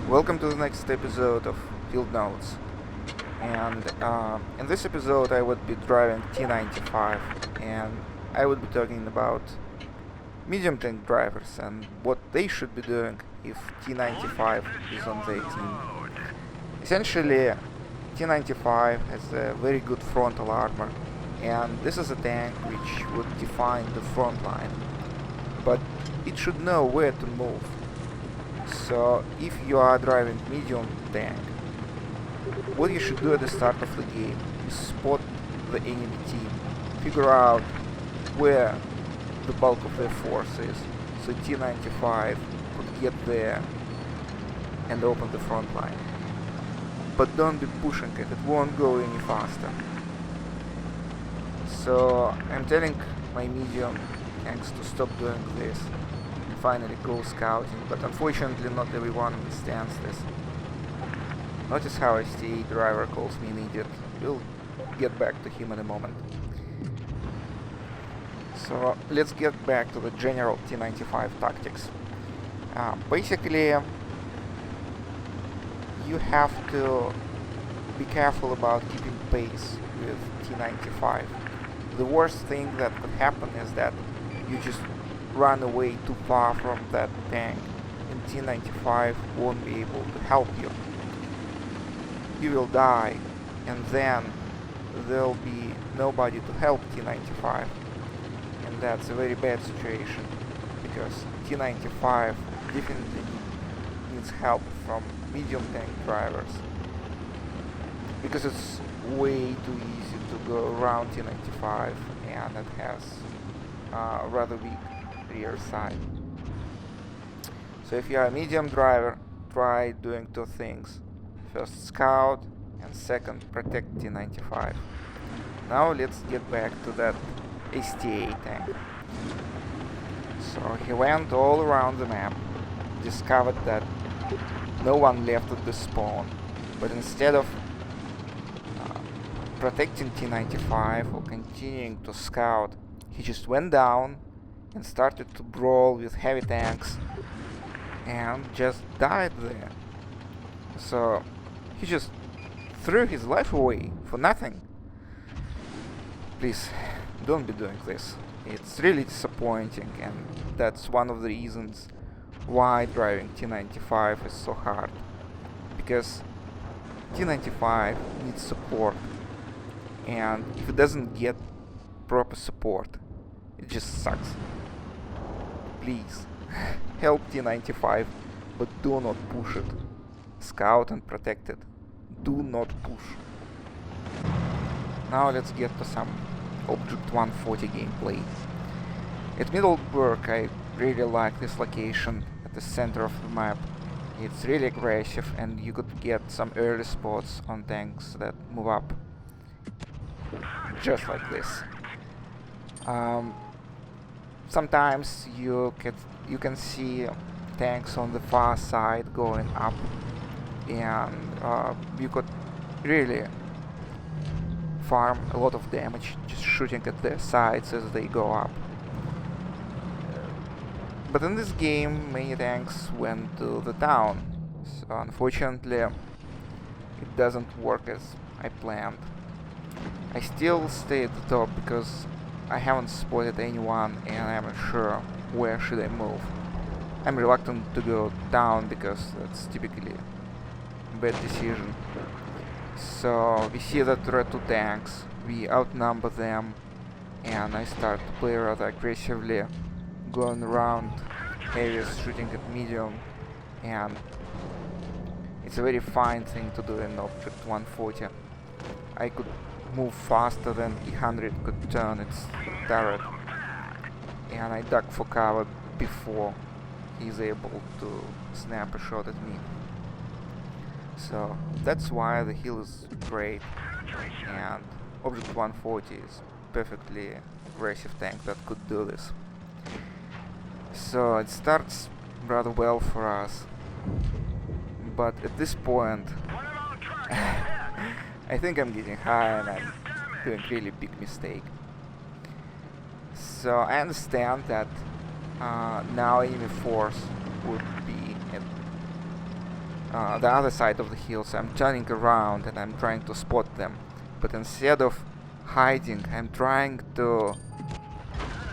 Welcome to the next episode of Field Notes. And in this episode, I would be driving T95, and I would be talking about medium tank drivers and what they should be doing if T95 is on their team. Essentially, T95 has a very good frontal armor, and this is a tank which would define the front line, but it should know where to move. So if you are driving medium tank, what you should do at the start of the game is spot the enemy team, figure out where the bulk of their force is, so T95 could get there and open the front line. But don't be pushing it, it won't go any faster. So I'm telling my medium tanks to stop doing this, finally go scouting, but unfortunately not everyone understands this. Notice how a STA driver calls me an idiot. We'll get back to him in a moment. So let's get back to the general T95 tactics. Basically, you have to be careful about keeping pace with T95. The worst thing that could happen is that you just run away too far from that tank and T95 won't be able to help you. You will die, and then there'll be nobody to help T95, and that's a very bad situation because T95 definitely needs help from medium tank drivers, because it's way too easy to go around T95 and it has a rather weak rear side. So if you are a medium driver, try doing two things: first scout, and second protect T95. Now let's get back to that STA tank. So he went all around the map, discovered that no one left at the spawn, but instead of protecting T95 or continuing to scout, he just went down and started to brawl with heavy tanks and just died there. So he just threw his life away for nothing. Please, don't be doing this. It's really disappointing, and that's one of the reasons why driving T95 is so hard. Because T95 needs support, and if it doesn't get proper support, it just sucks. Please, help T95, but do not push it. Scout and protect it. Do not push. Now let's get to some Object 140 gameplay. At Middlework, I really like this location at the center of the map. It's really aggressive, and you could get some early spots on tanks that move up. Just like this. Sometimes you can see tanks on the far side going up, and you could really farm a lot of damage just shooting at their sides as they go up. But in this game, many tanks went to the town, so unfortunately it doesn't work as I planned. I still stay at the top because I haven't spotted anyone and I'm not sure where should I move. I'm reluctant to go down because that's typically a bad decision. So we see that there are two tanks, we outnumber them, and I start to play rather aggressively, going around areas shooting at medium, and it's a very fine thing to do in Object 140. I could move faster than E100 could turn its turret, and I duck for cover before he's able to snap a shot at me. So that's why the hill is great, and Object 140 is perfectly aggressive tank that could do this. So it starts rather well for us, but at this point I think I'm getting high and I'm doing a really big mistake. So I understand that now enemy force would be at the other side of the hill, so I'm turning around and I'm trying to spot them. But instead of hiding, I'm trying to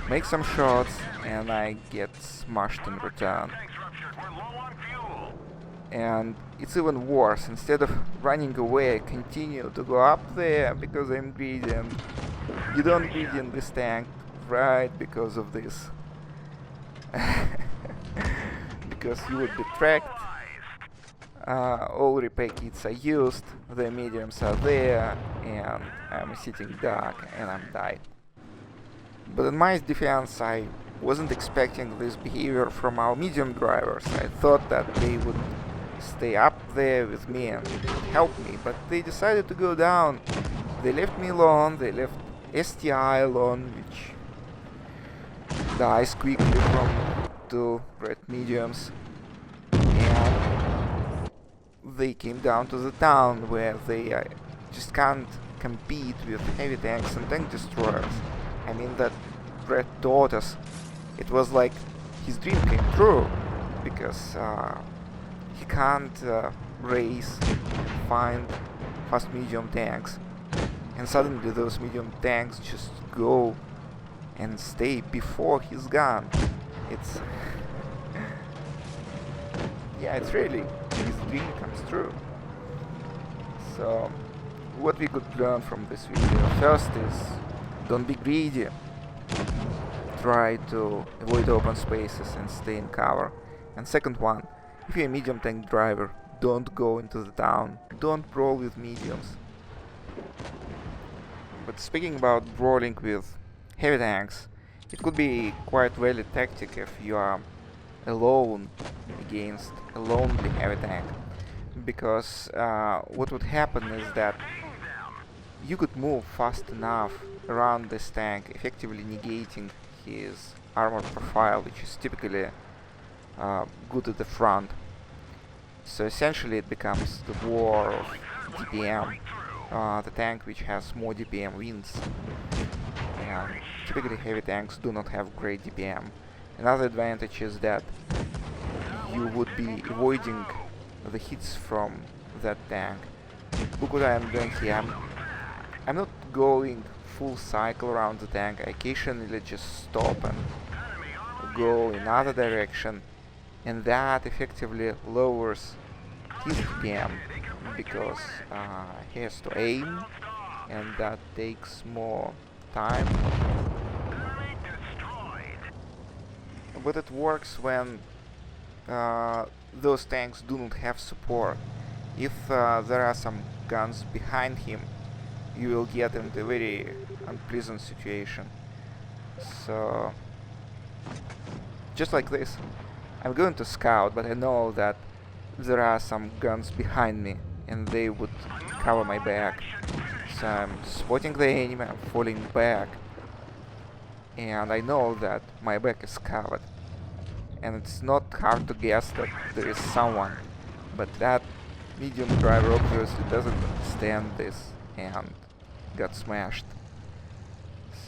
make some shots, and I get smashed in return. And it's even worse. Instead of running away, I continue to go up there because I'm greedy, and you don't greedy in this tank, right? Because of this. Because you would be tracked. All repair kits are used, the mediums are there, and I'm sitting dark and I'm died. But in my defense, I wasn't expecting this behavior from our medium drivers. I thought that they would stay up there with me and help me, but they decided to go down. They left me alone, they left STI alone, which dies quickly from 2 red mediums. And they came down to the town where they just can't compete with heavy tanks and tank destroyers. I mean, that red tortoise, it was like his dream came true, because he can't race and find fast medium tanks, and suddenly those medium tanks just go and stay before his gun. It's yeah, it's really, his dream comes true. So what we could learn from this video: first is, don't be greedy. Try to avoid open spaces and stay in cover. And second one, if you're a medium tank driver, don't go into the town. Don't brawl with mediums. But speaking about brawling with heavy tanks, it could be quite valid tactic if you are alone against a lonely heavy tank. Because what would happen is that you could move fast enough around this tank, effectively negating his armor profile, which is typically good at the front. So essentially it becomes the war of DPM. The tank which has more DPM wins. And typically heavy tanks do not have great DPM. Another advantage is that you would be avoiding the hits from that tank. Look what I am doing here. I'm not going full cycle around the tank. I occasionally just stop and go in other direction, and that effectively lowers his DPM, because he has to aim, and that takes more time. But it works when those tanks do not have support. If there are some guns behind him, you will get into a very unpleasant situation. So, just like this, I'm going to scout, but I know that there are some guns behind me, and they would cover my back. So I'm spotting the enemy, I'm falling back, and I know that my back is covered. And it's not hard to guess that there is someone, but that medium driver obviously doesn't understand this and got smashed.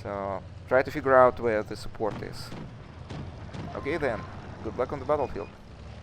So try to figure out where the support is. Okay then, good luck on the battlefield.